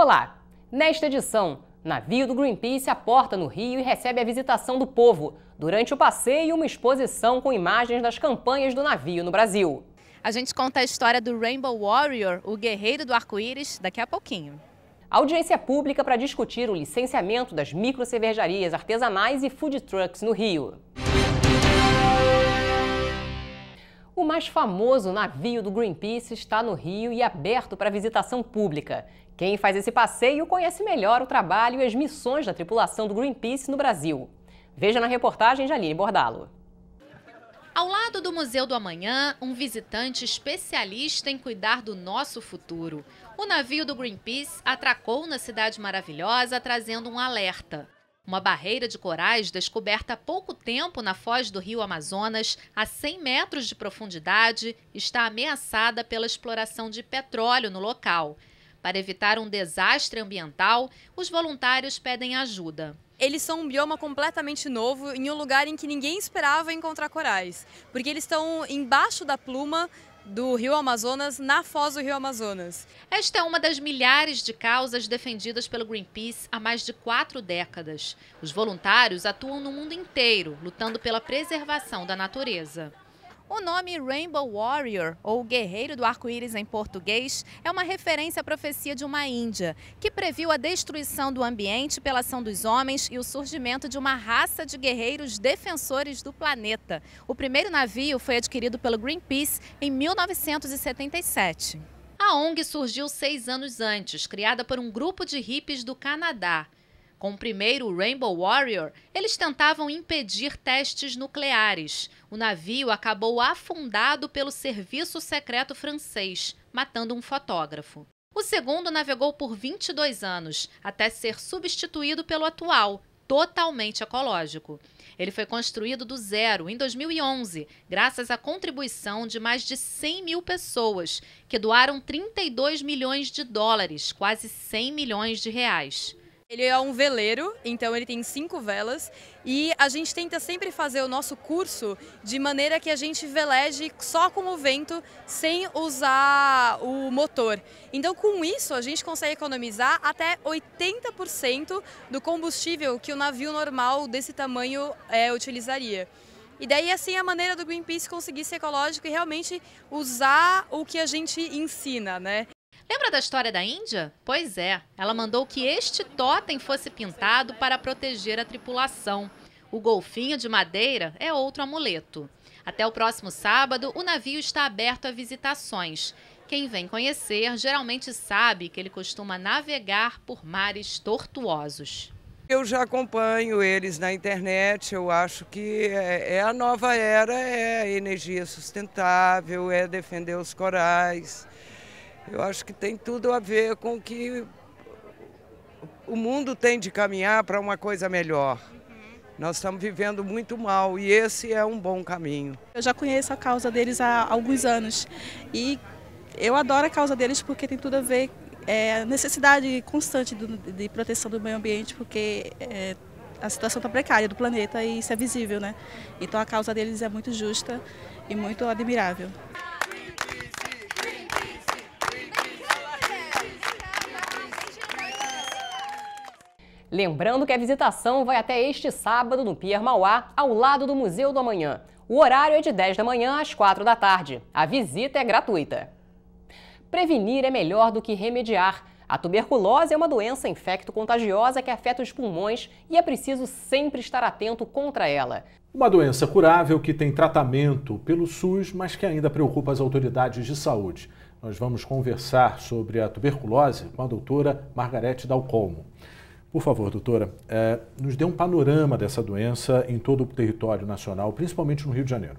Olá! Nesta edição, navio do Greenpeace aporta no Rio e recebe a visitação do povo. Durante o passeio, uma exposição com imagens das campanhas do navio no Brasil. A gente conta a história do Rainbow Warrior, o guerreiro do arco-íris, daqui a pouquinho. Audiência pública para discutir o licenciamento das microcervejarias artesanais e food trucks no Rio. O mais famoso navio do Greenpeace está no Rio e aberto para visitação pública. Quem faz esse passeio conhece melhor o trabalho e as missões da tripulação do Greenpeace no Brasil. Veja na reportagem de Aline Bordalo. Ao lado do Museu do Amanhã, um visitante especialista em cuidar do nosso futuro. O navio do Greenpeace atracou na Cidade Maravilhosa, trazendo um alerta. Uma barreira de corais descoberta há pouco tempo na foz do rio Amazonas, a 100 metros de profundidade, está ameaçada pela exploração de petróleo no local. Para evitar um desastre ambiental, os voluntários pedem ajuda. Eles são um bioma completamente novo, em um lugar em que ninguém esperava encontrar corais, porque eles estão embaixo da pluma do rio Amazonas, na foz do rio Amazonas. Esta é uma das milhares de causas defendidas pelo Greenpeace há mais de 4 décadas. Os voluntários atuam no mundo inteiro, lutando pela preservação da natureza. O nome Rainbow Warrior, ou Guerreiro do Arco-Íris em português, é uma referência à profecia de uma índia, que previu a destruição do ambiente pela ação dos homens e o surgimento de uma raça de guerreiros defensores do planeta. O primeiro navio foi adquirido pelo Greenpeace em 1977. A ONG surgiu 6 anos antes, criada por um grupo de hippies do Canadá. Com o primeiro Rainbow Warrior, eles tentavam impedir testes nucleares. O navio acabou afundado pelo serviço secreto francês, matando um fotógrafo. O segundo navegou por 22 anos, até ser substituído pelo atual, totalmente ecológico. Ele foi construído do zero em 2011, graças à contribuição de mais de 100 mil pessoas, que doaram 32 milhões de dólares, quase 100 milhões de reais. Ele é um veleiro, então ele tem 5 velas e a gente tenta sempre fazer o nosso curso de maneira que a gente veleje só com o vento, sem usar o motor. Então com isso a gente consegue economizar até 80% do combustível que o navio normal desse tamanho utilizaria. E daí assim a maneira do Greenpeace conseguir ser ecológico e realmente usar o que a gente ensina, né? Lembra da história da Índia? Pois é, ela mandou que este totem fosse pintado para proteger a tripulação. O golfinho de madeira é outro amuleto. Até o próximo sábado, o navio está aberto a visitações. Quem vem conhecer geralmente sabe que ele costuma navegar por mares tortuosos. Eu já acompanho eles na internet, eu acho que é a nova era, é energia sustentável, é defender os corais. Eu acho que tem tudo a ver com que o mundo tem de caminhar para uma coisa melhor. Nós estamos vivendo muito mal e esse é um bom caminho. Eu já conheço a causa deles há alguns anos e eu adoro a causa deles porque tem tudo a ver a necessidade constante de proteção do meio ambiente, porque a situação está precária do planeta e isso é visível, né? Então a causa deles é muito justa e muito admirável. Lembrando que a visitação vai até este sábado no Pier Mauá, ao lado do Museu do Amanhã. O horário é de 10 da manhã às 4 da tarde. A visita é gratuita. Prevenir é melhor do que remediar. A tuberculose é uma doença infecto-contagiosa que afeta os pulmões e é preciso sempre estar atento contra ela. Uma doença curável que tem tratamento pelo SUS, mas que ainda preocupa as autoridades de saúde. Nós vamos conversar sobre a tuberculose com a doutora Margarete Dalcolmo. Por favor, doutora, nos dê um panorama dessa doença em todo o território nacional, principalmente no Rio de Janeiro.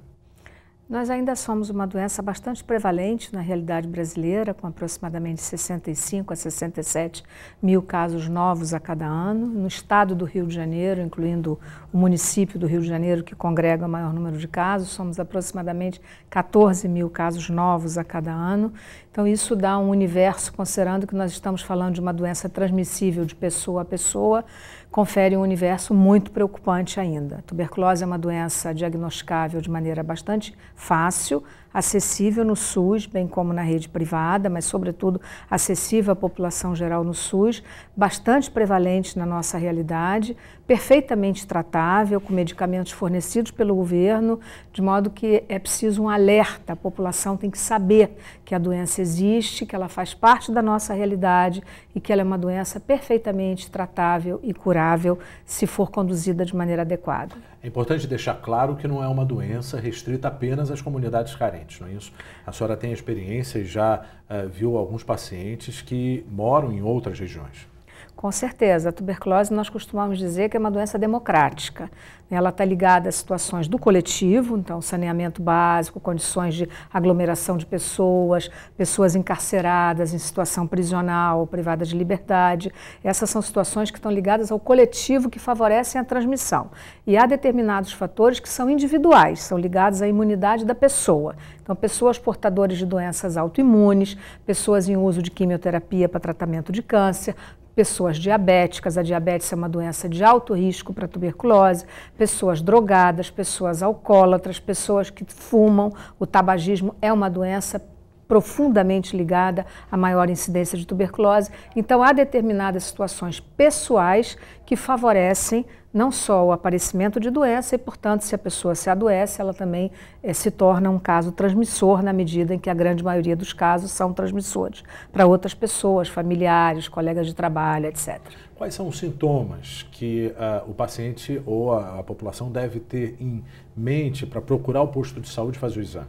Nós ainda somos uma doença bastante prevalente na realidade brasileira, com aproximadamente 65 a 67 mil casos novos a cada ano. No estado do Rio de Janeiro, incluindo o município do Rio de Janeiro, que congrega o maior número de casos, somos aproximadamente 14 mil casos novos a cada ano. Então isso dá um universo, considerando que nós estamos falando de uma doença transmissível de pessoa a pessoa, confere um universo muito preocupante ainda. A tuberculose é uma doença diagnosticável de maneira bastante fácil, acessível no SUS, bem como na rede privada, mas sobretudo acessível à população geral no SUS, bastante prevalente na nossa realidade, perfeitamente tratável, com medicamentos fornecidos pelo governo, de modo que é preciso um alerta, a população tem que saber que a doença existe, que ela faz parte da nossa realidade e que ela é uma doença perfeitamente tratável e curável se for conduzida de maneira adequada. É importante deixar claro que não é uma doença restrita apenas às comunidades carentes, não é isso? A senhora tem experiência e já viu alguns pacientes que moram em outras regiões. Com certeza, a tuberculose nós costumamos dizer que é uma doença democrática. Ela está ligada a situações do coletivo, então saneamento básico, condições de aglomeração de pessoas, pessoas encarceradas em situação prisional, privadas de liberdade. Essas são situações que estão ligadas ao coletivo que favorecem a transmissão. E há determinados fatores que são individuais, são ligados à imunidade da pessoa. Então, pessoas portadoras de doenças autoimunes, pessoas em uso de quimioterapia para tratamento de câncer, pessoas diabéticas, a diabetes é uma doença de alto risco para a tuberculose, pessoas drogadas, pessoas alcoólatras, pessoas que fumam, o tabagismo é uma doença profundamente ligada à maior incidência de tuberculose. Então, há determinadas situações pessoais que favorecem não só o aparecimento de doença e, portanto, se a pessoa se adoece, ela também se torna um caso transmissor na medida em que a grande maioria dos casos são transmissores para outras pessoas, familiares, colegas de trabalho, etc. Quais são os sintomas que o paciente ou a população deve ter em mente para procurar o posto de saúde e fazer o exame?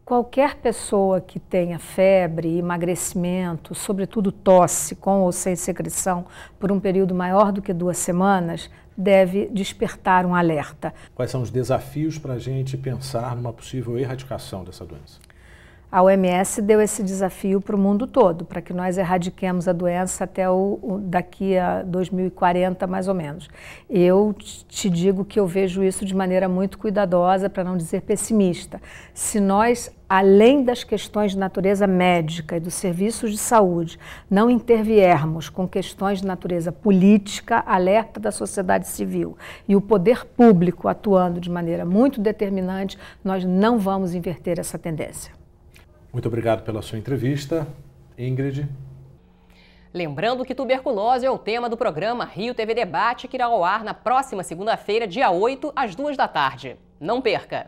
Qualquer pessoa que tenha febre, emagrecimento, sobretudo tosse com ou sem secreção, por um período maior do que 2 semanas, deve despertar um alerta. Quais são os desafios para a gente pensar numa possível erradicação dessa doença? A OMS deu esse desafio para o mundo todo, para que nós erradiquemos a doença até daqui a 2040, mais ou menos. Eu te digo que eu vejo isso de maneira muito cuidadosa, para não dizer pessimista. Se nós, além das questões de natureza médica e dos serviços de saúde, não interviermos com questões de natureza política, alerta da sociedade civil e o poder público atuando de maneira muito determinante, nós não vamos inverter essa tendência. Muito obrigado pela sua entrevista, Ingrid. Lembrando que tuberculose é o tema do programa Rio TV Debate, que irá ao ar na próxima segunda-feira, dia 8, às 2 da tarde. Não perca!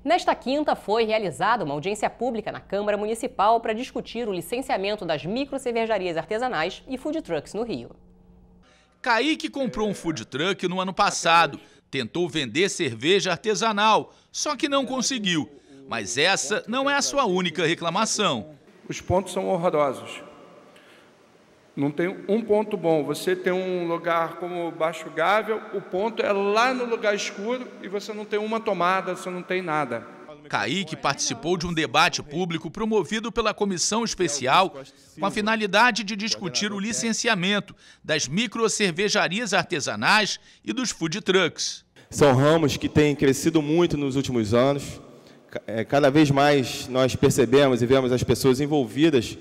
Nesta quinta foi realizada uma audiência pública na Câmara Municipal para discutir o licenciamento das microcervejarias artesanais e food trucks no Rio. Kaique comprou um food truck no ano passado, tentou vender cerveja artesanal, só que não conseguiu. Mas essa não é a sua única reclamação. Os pontos são horrorosos. Não tem um ponto bom. Você tem um lugar como Baixo Gável, o ponto é lá no lugar escuro e você não tem uma tomada, você não tem nada. Kaique participou de um debate público promovido pela Comissão Especial com a finalidade de discutir o licenciamento das microcervejarias artesanais e dos food trucks. São ramos que têm crescido muito nos últimos anos. Cada vez mais nós percebemos e vemos as pessoas envolvidas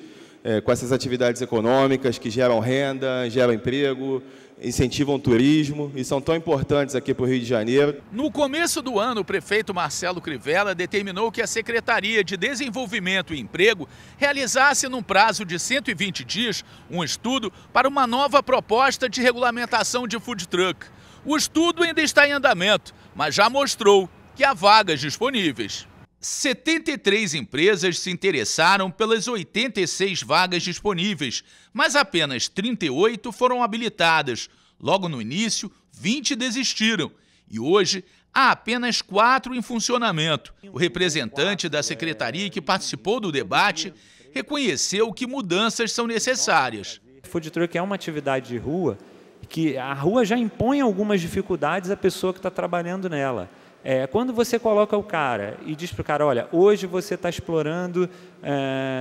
com essas atividades econômicas que geram renda, geram emprego, incentivam o turismo e são tão importantes aqui para o Rio de Janeiro. No começo do ano, o prefeito Marcelo Crivella determinou que a Secretaria de Desenvolvimento e Emprego realizasse, num prazo de 120 dias, um estudo para uma nova proposta de regulamentação de food truck. O estudo ainda está em andamento, mas já mostrou que há vagas disponíveis. 73 empresas se interessaram pelas 86 vagas disponíveis, mas apenas 38 foram habilitadas. Logo no início, 20 desistiram e hoje há apenas 4 em funcionamento. O representante da secretaria que participou do debate reconheceu que mudanças são necessárias. Food truck é uma atividade de rua que a rua já impõe algumas dificuldades à pessoa que está trabalhando nela. Quando você coloca o cara e diz para o cara, olha, hoje você está explorando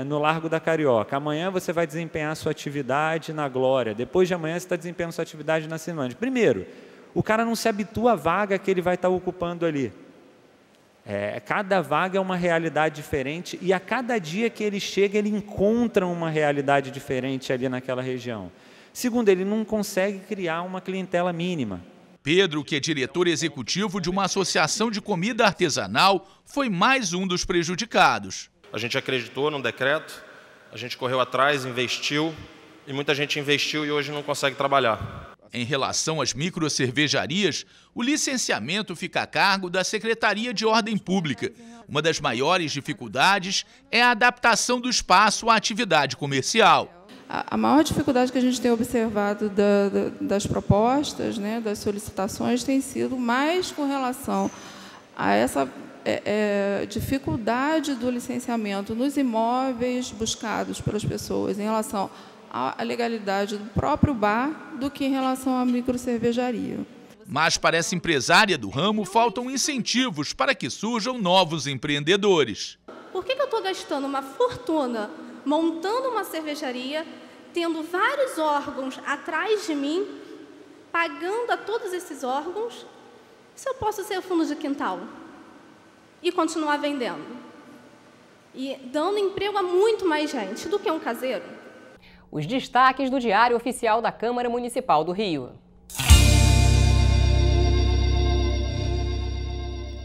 no Largo da Carioca, amanhã você vai desempenhar sua atividade na Glória, depois de amanhã você está desempenhando sua atividade na Cinlândia. Primeiro, o cara não se habitua à vaga que ele vai estar ocupando ali. Cada vaga é uma realidade diferente e a cada dia que ele chega, ele encontra uma realidade diferente ali naquela região. Segundo, ele não consegue criar uma clientela mínima. Pedro, que é diretor executivo de uma associação de comida artesanal, foi mais um dos prejudicados. A gente acreditou no decreto, a gente correu atrás, investiu, e muita gente investiu e hoje não consegue trabalhar. Em relação às microcervejarias, o licenciamento fica a cargo da Secretaria de Ordem Pública. Uma das maiores dificuldades é a adaptação do espaço à atividade comercial. A maior dificuldade que a gente tem observado das propostas, né, das solicitações, tem sido mais com relação a essa dificuldade do licenciamento nos imóveis buscados pelas pessoas em relação à legalidade do próprio bar do que em relação à microcervejaria. Mas para essa empresária do ramo, faltam incentivos para que surjam novos empreendedores. Por que eu estou gastando uma fortuna montando uma cervejaria, tendo vários órgãos atrás de mim, pagando a todos esses órgãos, se eu posso ser o fundo de quintal e continuar vendendo? E dando emprego a muito mais gente do que um caseiro. Os destaques do Diário Oficial da Câmara Municipal do Rio.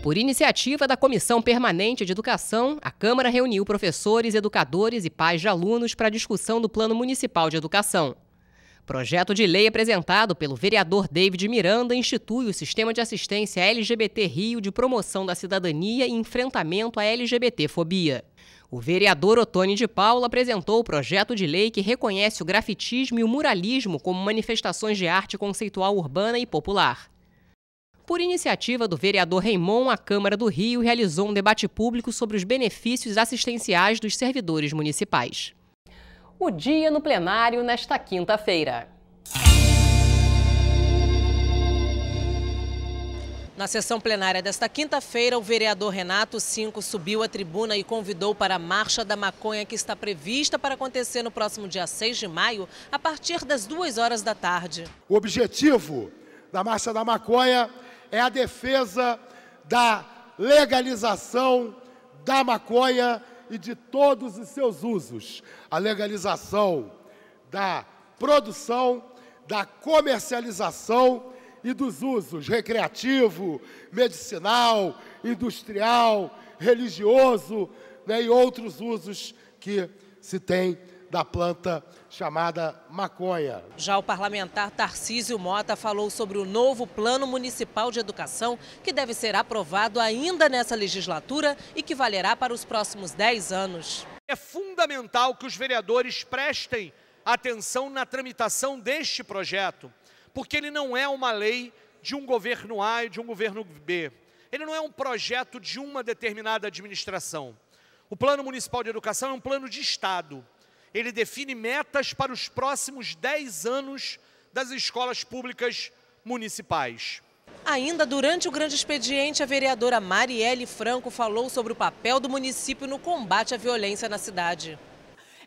Por iniciativa da Comissão Permanente de Educação, a Câmara reuniu professores, educadores e pais de alunos para a discussão do Plano Municipal de Educação. Projeto de lei apresentado pelo vereador David Miranda institui o Sistema de Assistência LGBT Rio de promoção da cidadania e enfrentamento à LGBTfobia. O vereador Otônio de Paula apresentou o projeto de lei que reconhece o grafitismo e o muralismo como manifestações de arte conceitual urbana e popular. Por iniciativa do vereador Raimon, a Câmara do Rio realizou um debate público sobre os benefícios assistenciais dos servidores municipais. O dia no plenário nesta quinta-feira. Na sessão plenária desta quinta-feira, o vereador Renato Cinco subiu à tribuna e convidou para a Marcha da Maconha, que está prevista para acontecer no próximo dia 6 de maio, a partir das 2 horas da tarde. O objetivo da Marcha da Maconha é a defesa da legalização da maconha e de todos os seus usos. A legalização da produção, da comercialização e dos usos recreativo, medicinal, industrial, religioso, né, e outros usos que se tem da planta chamada maconha. Já o parlamentar Tarcísio Mota falou sobre o novo Plano Municipal de Educação, que deve ser aprovado ainda nessa legislatura e que valerá para os próximos 10 anos. É fundamental que os vereadores prestem atenção na tramitação deste projeto, porque ele não é uma lei de um governo A e de um governo B. Ele não é um projeto de uma determinada administração. O Plano Municipal de Educação é um plano de Estado. Ele define metas para os próximos 10 anos das escolas públicas municipais. Ainda durante o grande expediente, a vereadora Marielle Franco falou sobre o papel do município no combate à violência na cidade.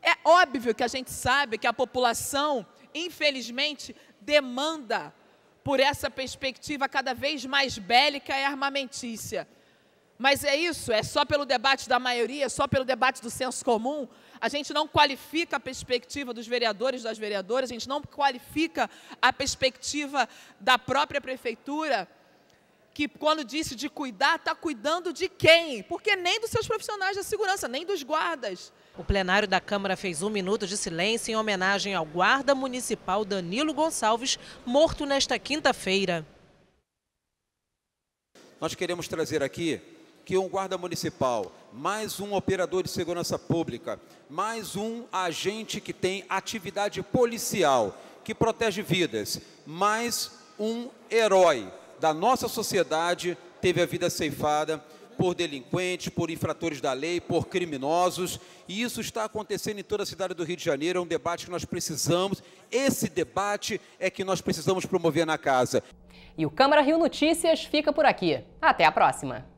É óbvio que a gente sabe que a população, infelizmente, demanda por essa perspectiva cada vez mais bélica e armamentícia. Mas é isso, é só pelo debate da maioria, só pelo debate do senso comum. A gente não qualifica a perspectiva dos vereadores e das vereadoras, a gente não qualifica a perspectiva da própria prefeitura, que quando disse de cuidar, está cuidando de quem? Porque nem dos seus profissionais da segurança, nem dos guardas. O plenário da Câmara fez 1 minuto de silêncio em homenagem ao guarda municipal Danilo Gonçalves, morto nesta quinta-feira. Nós queremos trazer aqui que um guarda municipal, mais um operador de segurança pública, mais um agente que tem atividade policial, que protege vidas, mais um herói da nossa sociedade teve a vida ceifada por delinquentes, por infratores da lei, por criminosos, e isso está acontecendo em toda a cidade do Rio de Janeiro. É um debate que nós precisamos, esse debate é que nós precisamos promover na casa. E o Câmara Rio Notícias fica por aqui. Até a próxima!